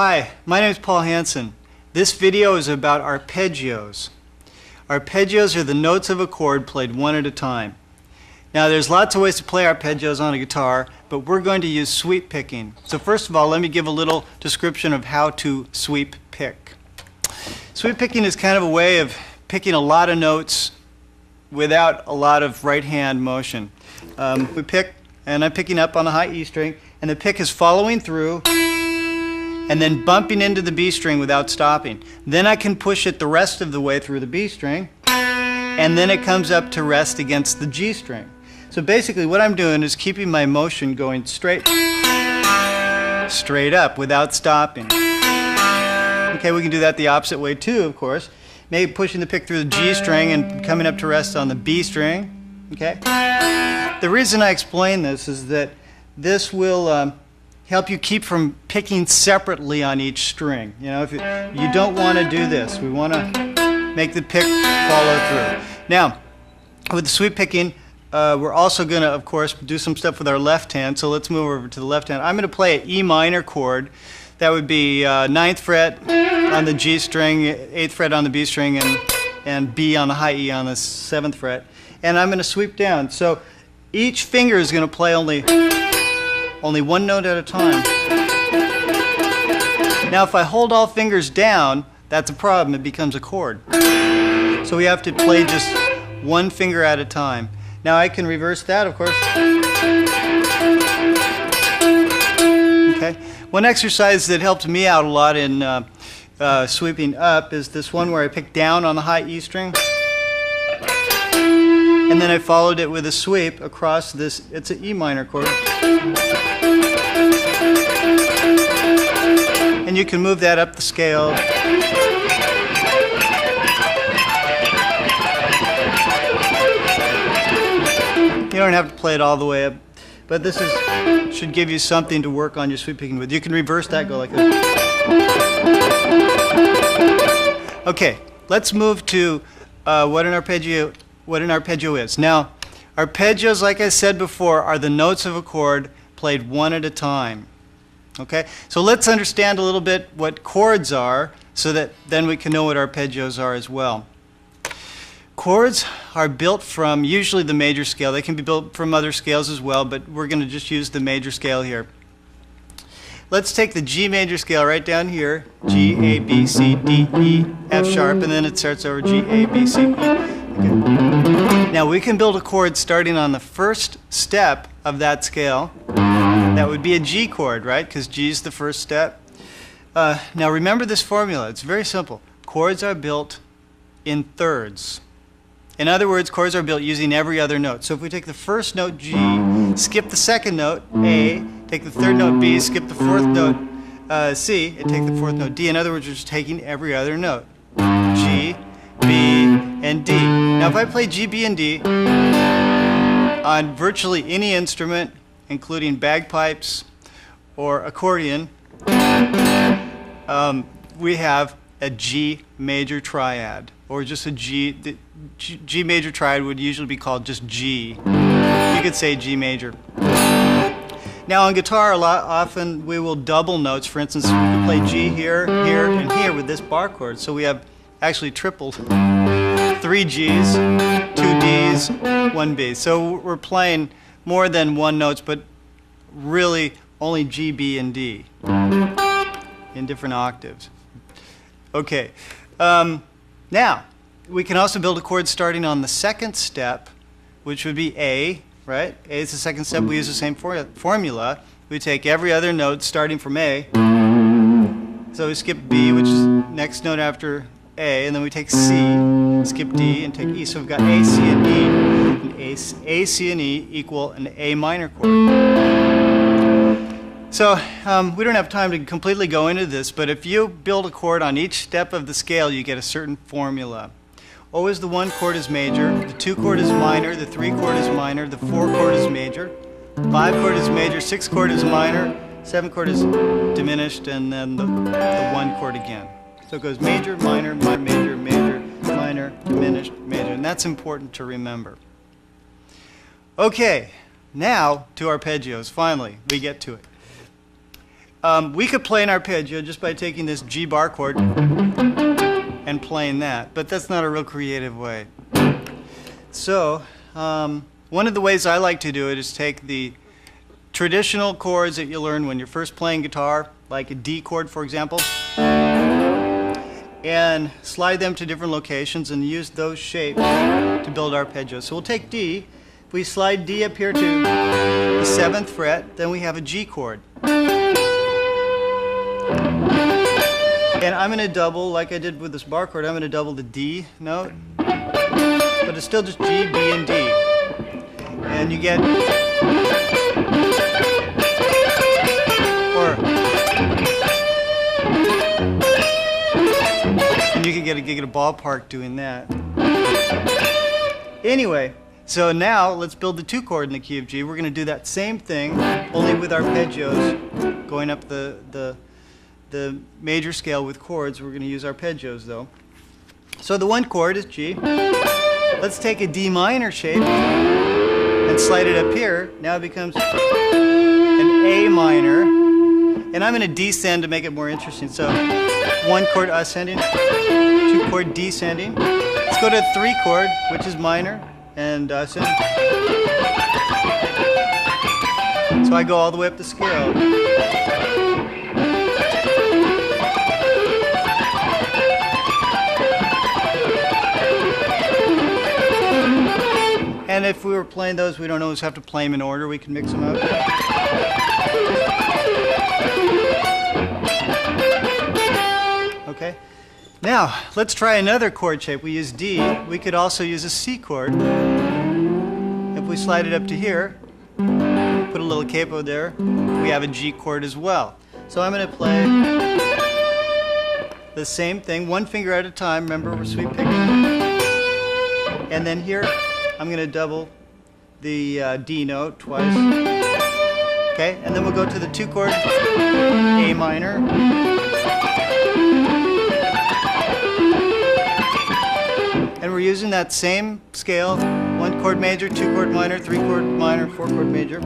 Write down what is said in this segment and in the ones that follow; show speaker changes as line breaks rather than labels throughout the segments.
Hi, my name is Paul Hanson. This video is about arpeggios. Arpeggios are the notes of a chord played one at a time. Now there's lots of ways to play arpeggios on a guitar, but we're going to use sweep picking. So first of all, let me give a little description of how to sweep pick. Sweep picking is kind of a way of picking a lot of notes without a lot of right hand motion. We pick, and I'm picking up on the high E string, and the pick is following through and then bumping into the B string without stopping. Then I can push it the rest of the way through the B string, and then it comes up to rest against the G string. So basically what I'm doing is keeping my motion going straight up without stopping. Okay, we can do that the opposite way too, of course. Maybe pushing the pick through the G string and coming up to rest on the B string. Okay? The reason I explain this is that this will help you keep from picking separately on each string. You know, if you don't want to do this. We want to make the pick follow through. Now, with the sweep picking, we're also going to, of course, do some stuff with our left hand. So let's move over to the left hand. I'm going to play an E minor chord. That would be 9th fret on the G string, 8th fret on the B string, and B on the high E on the 7th fret. And I'm going to sweep down. So each finger is going to play only one note at a time. Now if I hold all fingers down, that's a problem. It becomes a chord. So we have to play just one finger at a time. Now I can reverse that, of course. Okay. One exercise that helped me out a lot in sweeping up is this one where I pick down on the high E string, and then I followed it with a sweep across this. It's an E minor chord. And you can move that up the scale. You don't have to play it all the way up, but this should give you something to work on your sweep picking with. You can reverse that, go like this. Okay, let's move to what an arpeggio is. Now, arpeggios, like I said before, are the notes of a chord played one at a time. Okay, so let's understand a little bit what chords are, so that then we can know what arpeggios are as well. Chords are built from usually the major scale. They can be built from other scales as well, but we're going to just use the major scale here. Let's take the G major scale right down here, G, A, B, C, D, E, F sharp, and then it starts over G, A, B, C, E. Okay. Now we can build a chord starting on the first step of that scale. That would be a G chord, right? Because G is the first step. Now remember this formula. It's very simple. Chords are built in thirds. In other words, chords are built using every other note. So if we take the first note G, skip the second note A, take the third note B, skip the fourth note C, and take the fourth note D. In other words, we're just taking every other note. G, B, and D. Now if I play G, B, and D on virtually any instrument, including bagpipes or accordion, we have a G major triad, or just a G. The G major triad would usually be called just G. You could say G major. Now on guitar, often we will double notes. For instance, we can play G here, here, and here with this bar chord. So we have actually tripled. 3 Gs, 2 Ds, 1 B. So we're playing more than one notes, but really only G, B, and D in different octaves. Okay. Now, we can also build a chord starting on the second step, which would be A, right? A is the second step. We use the same formula. We take every other note starting from A. So we skip B, which is next note after A, and then we take C, skip D, and take E. So we've got A, C, and E. And A, C, and E equal an A minor chord. So we don't have time to completely go into this, but if you build a chord on each step of the scale, you get a certain formula. Always the 1 chord is major, the 2 chord is minor, the 3 chord is minor, the 4 chord is major, 5 chord is major, 6 chord is minor, 7 chord is diminished, and then the 1 chord again. So it goes major, minor, major, major, minor, diminished, major, and that's important to remember. Okay, now to arpeggios. Finally, we get to it. We could play an arpeggio just by taking this G bar chord and playing that, but that's not a real creative way. So one of the ways I like to do it is take the traditional chords that you learn when you're first playing guitar, like a D chord for example, and slide them to different locations and use those shapes to build arpeggios. So we'll take D. If we slide D up here to the 7th fret, then we have a G chord. And I'm going to double, like I did with this bar chord, I'm going to double the D note, but it's still just G, B, and D. And you get, and you can get a ballpark doing that. Anyway, so now let's build the 2 chord in the key of G. We're going to do that same thing, only with arpeggios, going up the major scale with chords. We're going to use arpeggios though. So the 1 chord is G. Let's take a D minor shape and slide it up here. Now it becomes an A minor. And I'm going to descend to make it more interesting. So 1 chord ascending, 2 chord descending. Let's go to the 3 chord, which is minor, and ascending. So I go all the way up the scale. And if we were playing those, we don't always have to play them in order. We can mix them up. Okay. Now, let's try another chord shape. We use D. We could also use a C chord. If we slide it up to here, put a little capo there, we have a G chord as well. So I'm going to play the same thing, 1 finger at a time. Remember, we're sweep picking. And then here, I'm going to double the D note twice. Okay, and then we'll go to the 2 chord A minor. And we're using that same scale, 1 chord major, 2 chord minor, 3 chord minor, 4 chord major.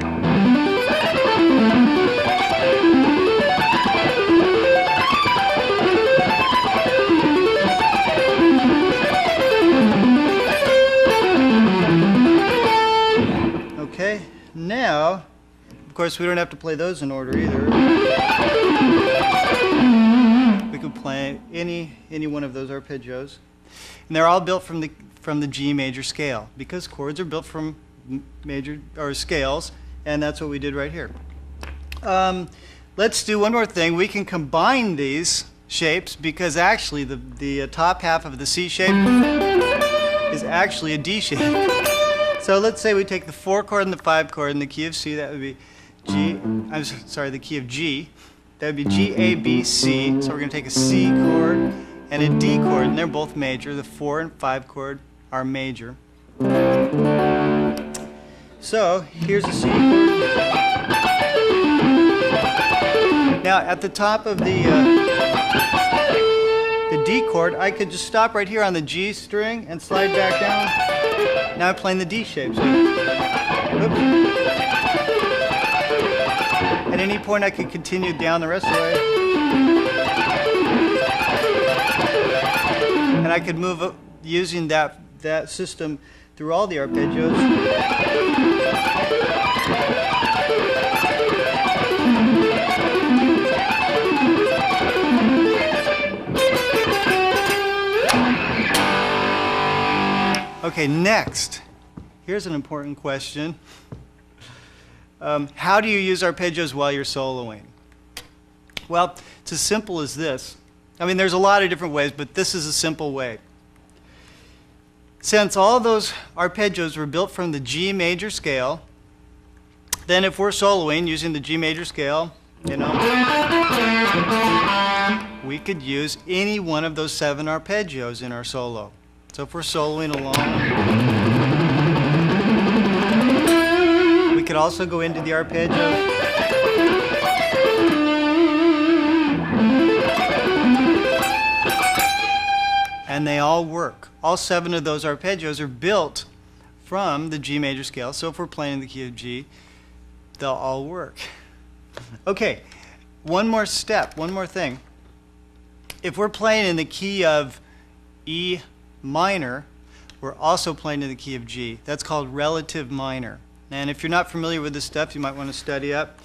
Okay, now, of course, we don't have to play those in order either. We can play any one of those arpeggios. And they're all built from the G major scale, because chords are built from major or scales, and that's what we did right here. Let's do one more thing. We can combine these shapes, because actually the top half of the C shape is actually a D shape. So let's say we take the 4 chord and the 5 chord in the key of C. That would be G. I'm sorry, the key of G. That would be G, A, B, C. So we're going to take a C chord and a D chord, and they're both major. The 4 and 5 chord are major. So here's a C chord. Now at the top of the D chord, I could just stop right here on the G string and slide back down. Now I'm playing the D shape. So, at any point I could continue down the rest of the way. And I could move up using that system through all the arpeggios. Okay, next, here's an important question. How do you use arpeggios while you're soloing? Well, it's as simple as this. I mean, there's a lot of different ways, but this is a simple way. Since all those arpeggios were built from the G major scale, then if we're soloing using the G major scale, you know, we could use any one of those 7 arpeggios in our solo. So if we're soloing along, we could also go into the arpeggio. And they all work. All 7 of those arpeggios are built from the G major scale. So if we're playing in the key of G, they'll all work. Okay, one more step, one more thing. If we're playing in the key of E minor, we're also playing in the key of G. That's called relative minor. And if you're not familiar with this stuff, you might want to study up.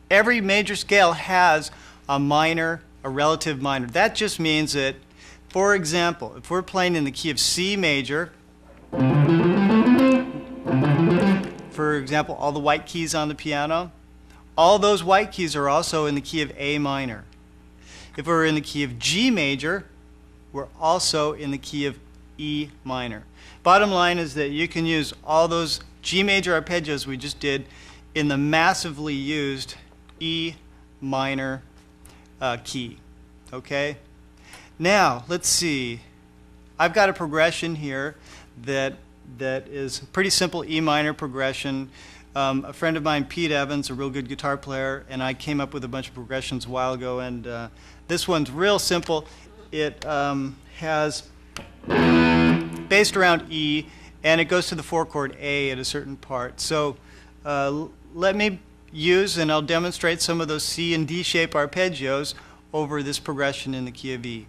Every major scale has a minor, a relative minor. That just means that, for example, if we're playing in the key of C major, for example, all the white keys on the piano, all those white keys are also in the key of A minor. If we're in the key of G major, we're also in the key of E minor. Bottom line is that you can use all those G major arpeggios we just did in the massively used E minor key. Okay? Now, let's see. I've got a progression here that is a pretty simple E minor progression. A friend of mine, Pete Evans, a real good guitar player, and I came up with a bunch of progressions a while ago, and this one's real simple. It has based around E, and it goes to the 4-chord A at a certain part. So let me use, and I'll demonstrate some of those C and D shape arpeggios over this progression in the key of E.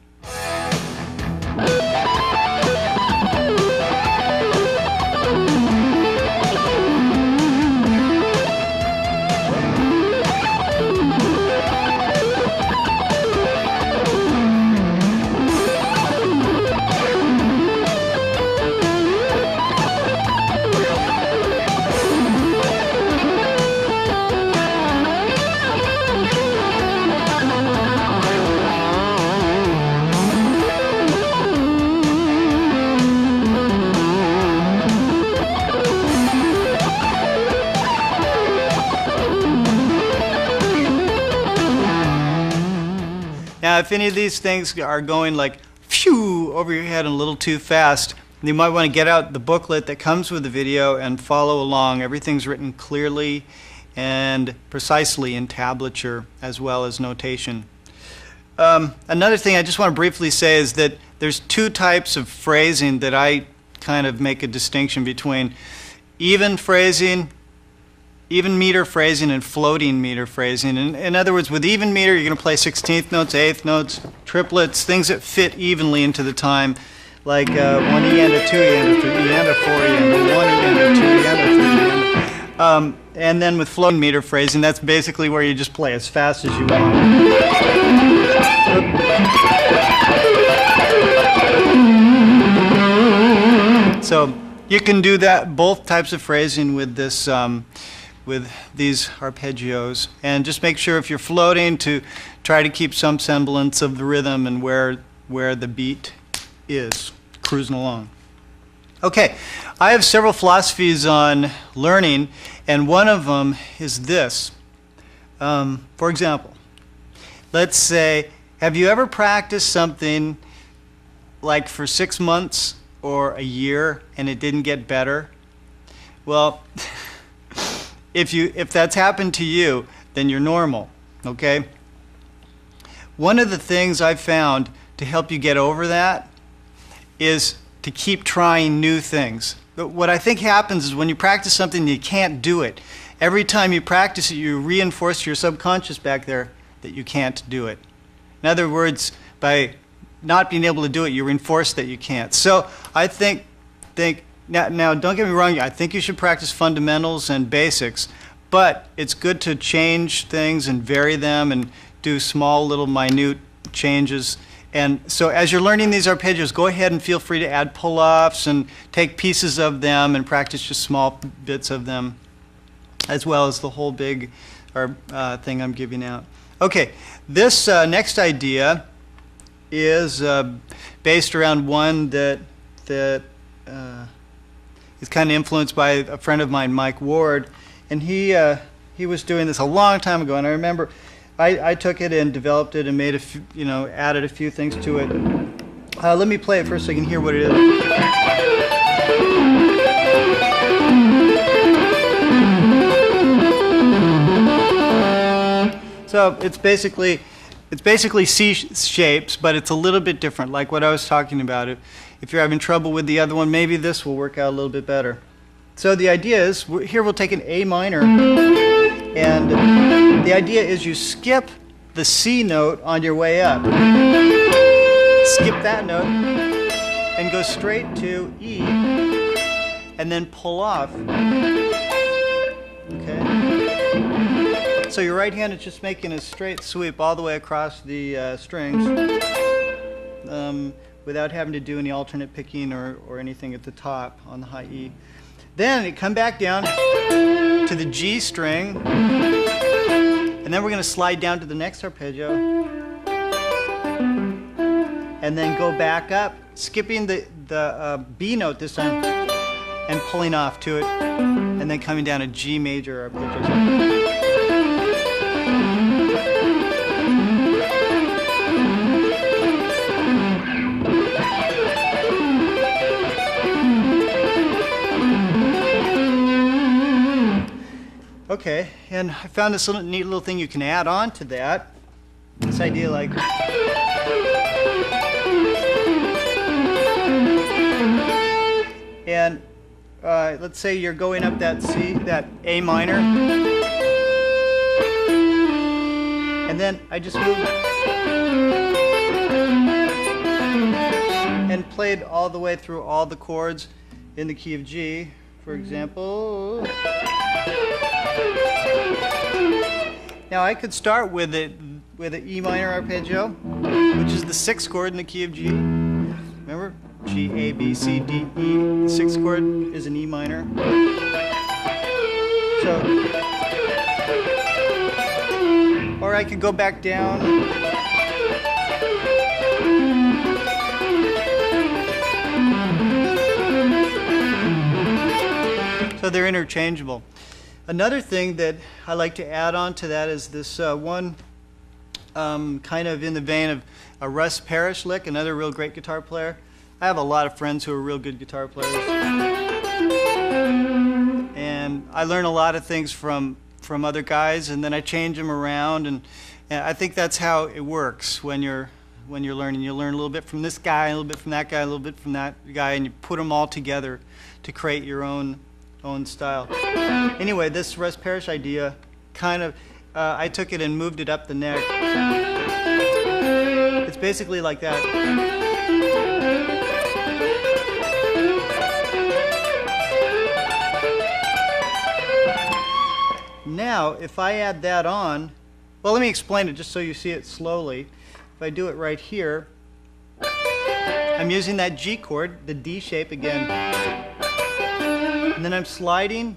Now, if any of these things are going like phew over your head and a little too fast, you might want to get out the booklet that comes with the video and follow along. Everything's written clearly and precisely in tablature as well as notation. Another thing I just want to briefly say is that there's two types of phrasing that I kind of make a distinction between: even phrasing, even meter phrasing, and floating meter phrasing. In other words, with even meter, you're going to play 16th notes, 8th notes, triplets, things that fit evenly into the time, like 1 E and a 2 E and a 3 E and a 4 E and a 1 E and a 2 E and a 3 E. And then with floating meter phrasing, that's basically where you just play as fast as you want. So you can do that, both types of phrasing with this. With these arpeggios, and just make sure if you're floating to try to keep some semblance of the rhythm and where the beat is, cruising along. Okay, I have several philosophies on learning, and one of them is this. For example, let's say, have you ever practiced something like for 6 months or a year and it didn't get better? Well, if that's happened to you, then you're normal, okay? One of the things I've found to help you get over that is to keep trying new things. But what I think happens is when you practice something and you can't do it, every time you practice it, you reinforce your subconscious back there that you can't do it. In other words, by not being able to do it, you reinforce that you can't. So I think Now, don't get me wrong, I think you should practice fundamentals and basics, but it's good to change things and vary them and do small little minute changes. And so as you're learning these arpeggios, go ahead and feel free to add pull-offs and take pieces of them and practice just small bits of them, as well as the whole big thing I'm giving out. Okay, this next idea is based around one that is kind of influenced by a friend of mine, Mike Ward, and he was doing this a long time ago, and I remember I took it and developed it and made added a few things to it. Let me play it first so you can hear what it is. So it's basically C shapes, but it's a little bit different, like what I was talking about. If you're having trouble with the other one, maybe this will work out a little bit better. So the idea is, here we'll take an A minor, And the idea is you skip the C note on your way up. Skip that note and go straight to E and then pull off. Okay? So your right hand is just making a straight sweep all the way across the strings without having to do any alternate picking or anything at the top on the high E. Then you come back down to the G string, and then we're going to slide down to the next arpeggio, and then go back up, skipping the B note this time, and pulling off to it, and then coming down a G major arpeggio. Okay, and I found this neat little thing you can add on to that. This idea like and let's say you're going up that C, that A minor, and then I just moved and played all the way through all the chords in the key of G, for example. Now I could start with an E minor arpeggio, which is the 6th chord in the key of G. Remember? G, A, B, C, D, E. The 6th chord is an E minor. So, or I could go back down. So they're interchangeable. Another thing that I like to add on to that is this one kind of in the vein of a Russ Parrish lick, another real great guitar player. I have a lot of friends who are real good guitar players. And I learn a lot of things from other guys, and then I change them around, and I think that's how it works when you're learning. You learn a little bit from this guy, a little bit from that guy, a little bit from that guy, and you put them all together to create your own style. Anyway, this Russ Parrish idea kind of, I took it and moved it up the neck. It's basically like that. Now, if I add that on, well, let me explain it just so you see it slowly. If I do it right here, I'm using that G chord, the D shape again. And then I'm sliding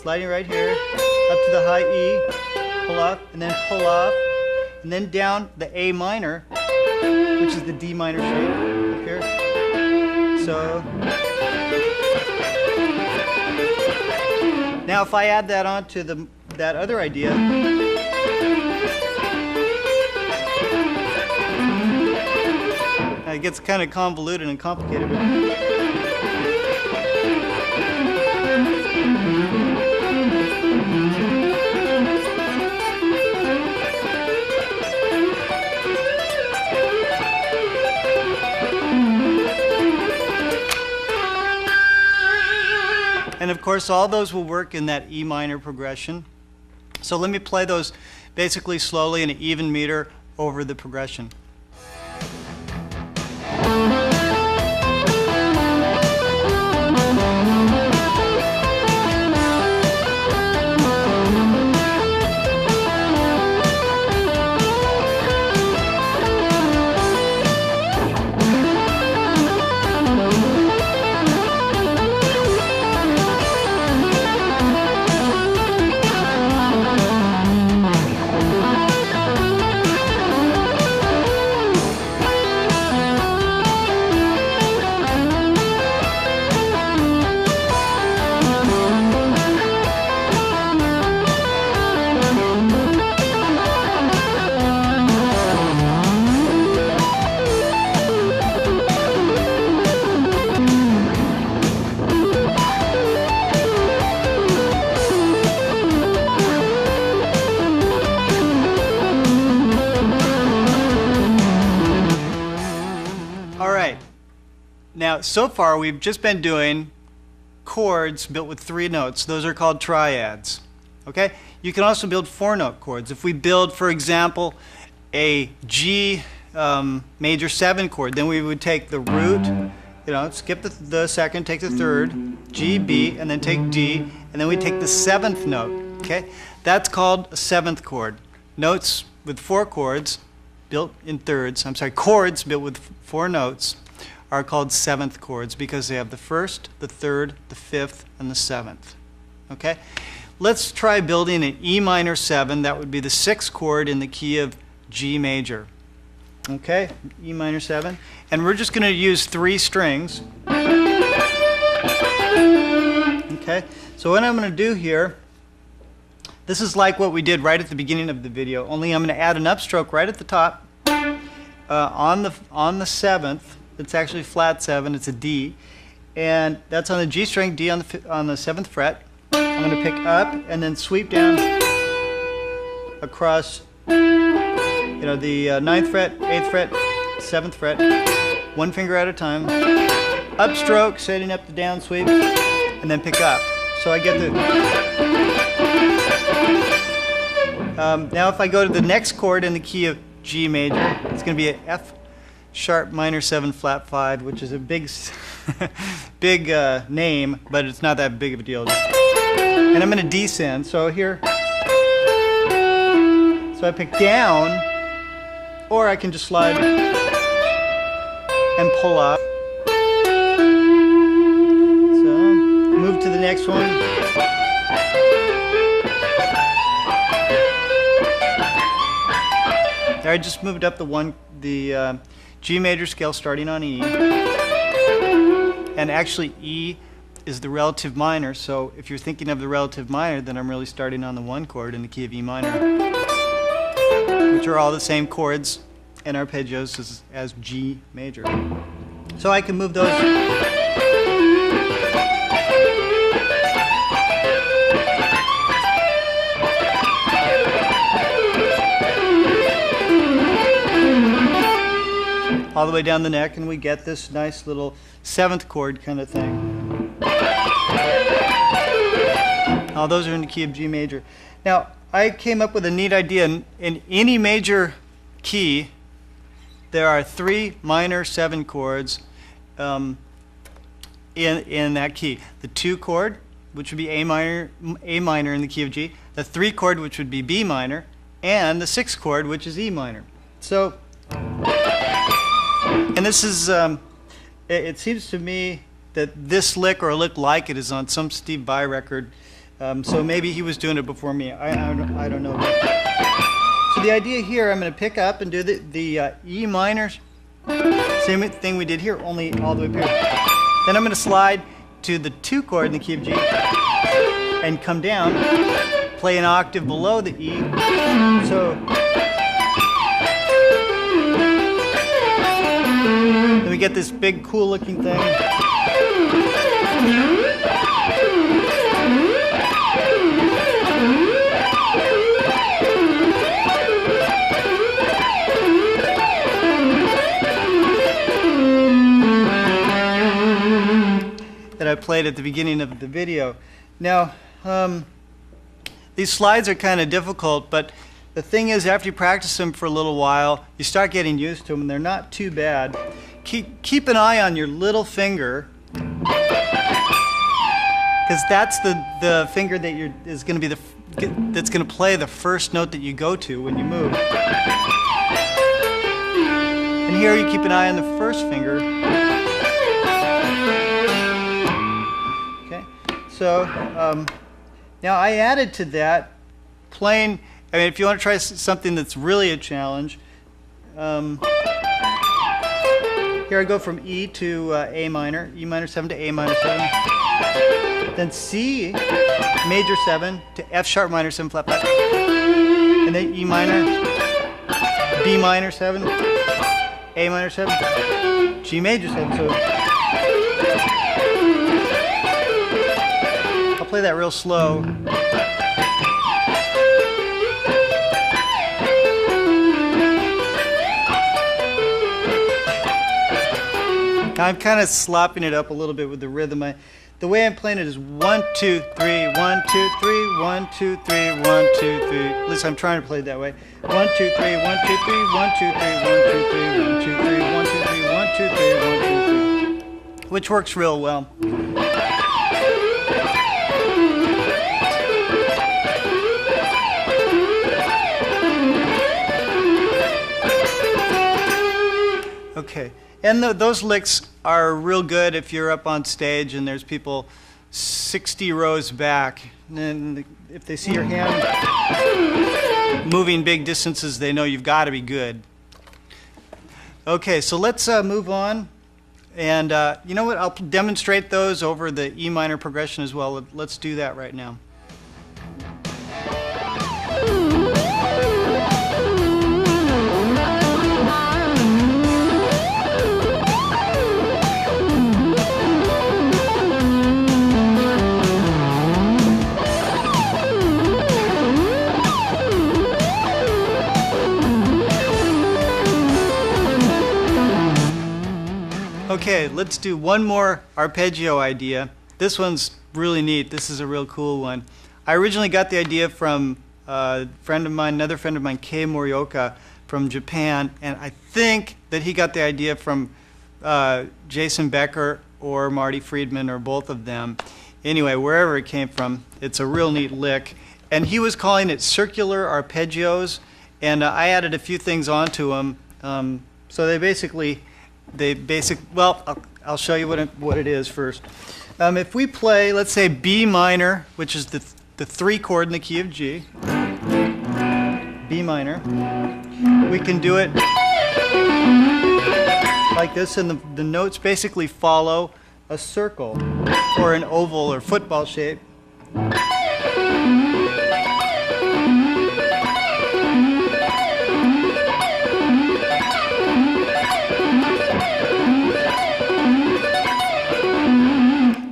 right here, up to the high E, pull off, and then pull off, and then down the A minor, which is the D minor shape up here. So, now if I add that on to that other idea, it gets kind of convoluted and complicated. And of course, all those will work in that E minor progression. So let me play those basically slowly in an even meter over the progression. Now, so far we've just been doing chords built with 3 notes. Those are called triads. Okay? You can also build 4-note chords. If we build, for example, a G major 7 chord, then we would take the root, skip the second, take the third, G, B, and then take D, and then we take the 7th note. Okay? That's called a 7th chord. Notes with 4 chords built in thirds, chords built with 4 notes are called 7th chords because they have the 1st, the 3rd, the 5th, and the 7th. Okay? Let's try building an E minor 7. That would be the 6th chord in the key of G major. Okay? E minor 7. And we're just going to use 3 strings. Okay? So what I'm going to do here, this is like what we did right at the beginning of the video, only I'm going to add an upstroke right at the top on the 7th. It's actually flat 7. It's a D, and that's on the G string, D on the 7th fret. I'm going to pick up and then sweep down across, the 9th fret, 8th fret, 7th fret, 1 finger at a time. Upstroke, setting up the down sweep, and then pick up. So I get the. Now if I go to the next chord in the key of G major, it's going to be an F sharp minor 7 flat 5, which is a big name, but it's not that big of a deal. And I'm going to descend. So here, so I pick down, or I can just slide and pull up. So move to the next one. There, I just moved up the G major scale starting on E. And actually E is the relative minor, so if you're thinking of the relative minor, then I'm really starting on the 1 chord in the key of E minor, which are all the same chords and arpeggios as G major. So I can move those. All the way down the neck, and we get this nice little 7th chord kind of thing. All those are in the key of G major. Now, I came up with a neat idea. In any major key, there are 3 minor 7 chords in that key. The 2 chord, which would be A minor in the key of G, the 3 chord, which would be B minor, and the 6 chord, which is E minor. So, and this is, it seems to me that this lick or a lick like it is on some Steve Vai record. So maybe he was doing it before me. I don't know. So the idea here, I'm going to pick up and do the E minor, same thing we did here, only all the way up here. Then I'm going to slide to the 2 chord in the key of G and come down, play an octave below the E. So then we get this big, cool-looking thing. That I played at the beginning of the video. Now, these slides are kind of difficult, but the thing is, after you practice them for a little while, you start getting used to them, and they're not too bad. Keep an eye on your little finger, because that's the finger that is going to be that's going to play the first note that you go to when you move. And here you keep an eye on the first finger. Okay, so now I added to that playing. I mean, if you want to try something that's really a challenge, here I go from E to A minor, E minor 7 to A minor 7, then C major 7 to F sharp minor 7 flat 5, and then E minor, B minor 7, A minor 7, G major 7. So I'll play that real slow. I'm kind of slopping it up a little bit with the rhythm. the way I'm playing it is 1, 2, 3, 1, 2, 3, 1, 2, 3, 1, 2, 3. At least I'm trying to play it that way. 1, 2, 3, 1, 2, 3, 1, 2, 3, 1, 2, 3, 1, 2, 3, 1, 2, 3, 1, 2, 3, 1, 2, 3. Which works real well. Okay, and those licks are real good if you're up on stage and there's people 60 rows back. And then if they see your hand moving big distances, they know you've got to be good. Okay, so let's move on. And you know what? I'll demonstrate those over the E minor progression as well. Let's do that right now. Okay, let's do one more arpeggio idea. This one's really neat. This is a real cool one. I originally got the idea from another friend of mine, Kei Morioka from Japan, and I think that he got the idea from Jason Becker or Marty Friedman or both of them. Anyway, wherever it came from, it's a real neat lick. And he was calling it circular arpeggios, and I added a few things onto them. So well, I'll show you what it is first. If we play, let's say B minor, which is the 3 chord in the key of G, B minor, we can do it like this, and the notes basically follow a circle or an oval or football shape.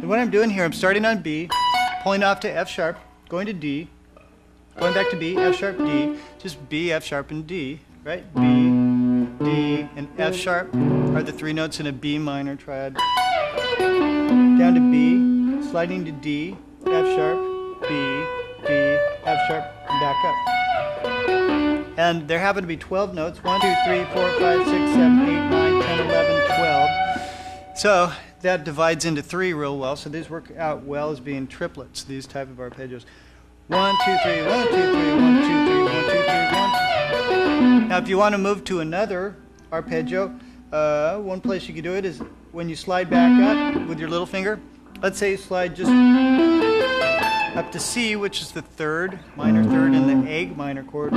What I'm doing here, I'm starting on B, pulling off to F sharp, going to D, going back to B, F sharp, D, just B, F sharp, and D, right? B, D, and F sharp are the 3 notes in a B minor triad. Down to B, sliding to D, F sharp, B, D, F sharp, and back up. And there happen to be 12 notes, 1, 2, 3, 4, 5, 6, 7, 8, 9, 10, 11, 12. So that divides into 3 real well, so these work out well as being triplets, these type of arpeggios. 1, 2, 3, 1, 2, 3, 1, 2, 3, 1, 2, 3, 1. Now if you want to move to another arpeggio, one place you can do it is when you slide back up with your little finger. Let's say you slide just up to C, which is the minor third in the A minor chord.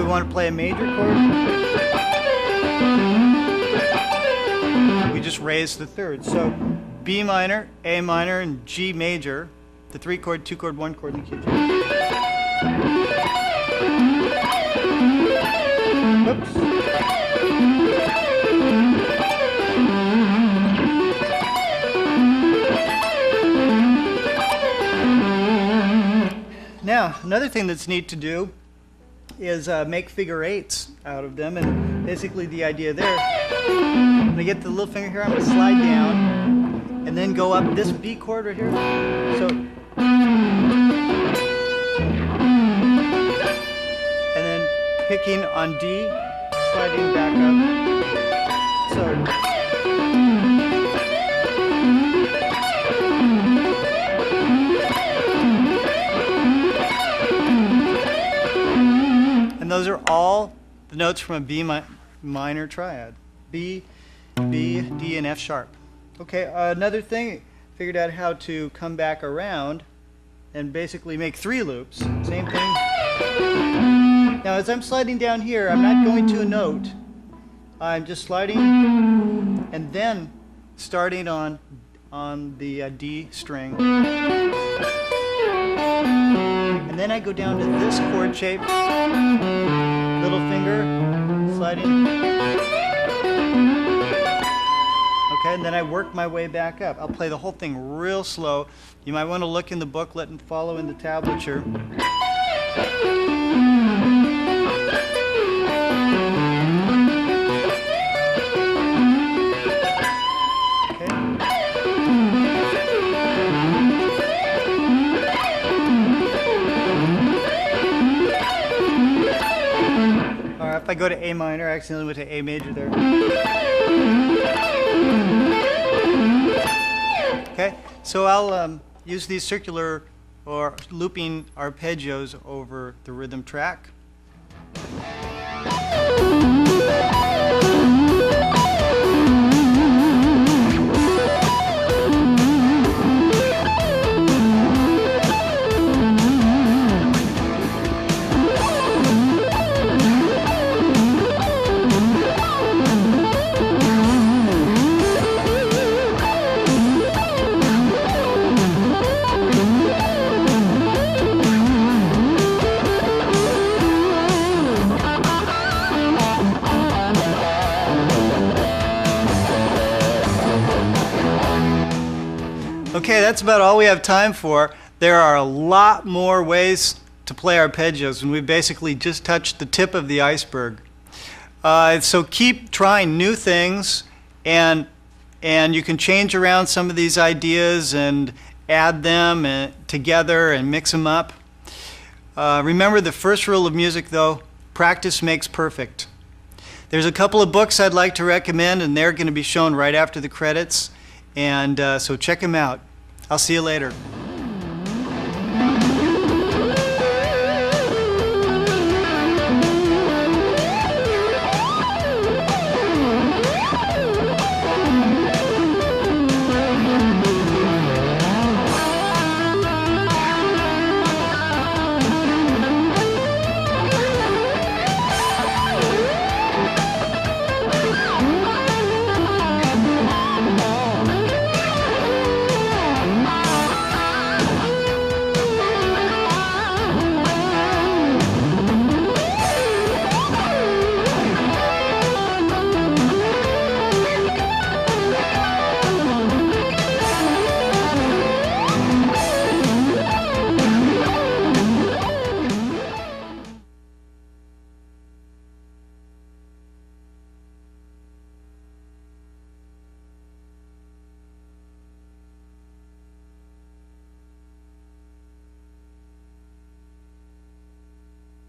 Want to play a major chord, we just raise the third. So B minor, A minor, and G major, the 3 chord, 2 chord, 1 chord in the key of G. Whoops. Now, another thing that's neat to do is make figure 8s out of them, and basically the idea there, when I get the little finger here, I'm going to slide down and then go up this B chord right here. So, and then picking on D, sliding back up. So, those are all the notes from a B minor triad. B, B, D, and F sharp. Okay, another thing, figured out how to come back around and basically make 3 loops. Same thing. Now as I'm sliding down here, I'm not going to a note. I'm just sliding and then starting on the D string. And then I go down to this chord shape, little finger, sliding. Okay, and then I work my way back up. I'll play the whole thing real slow. You might want to look in the booklet and follow in the tablature. I go to A minor, I accidentally went to A major there. Okay, so I'll use these circular or looping arpeggios over the rhythm track. Okay, that's about all we have time for. There are a lot more ways to play arpeggios, and we basically just touched the tip of the iceberg. So keep trying new things, and you can change around some of these ideas and add them together and mix them up. Remember the first rule of music, though: practice makes perfect. There's a couple of books I'd like to recommend, and they're going to be shown right after the credits, and so check them out. I'll see you later.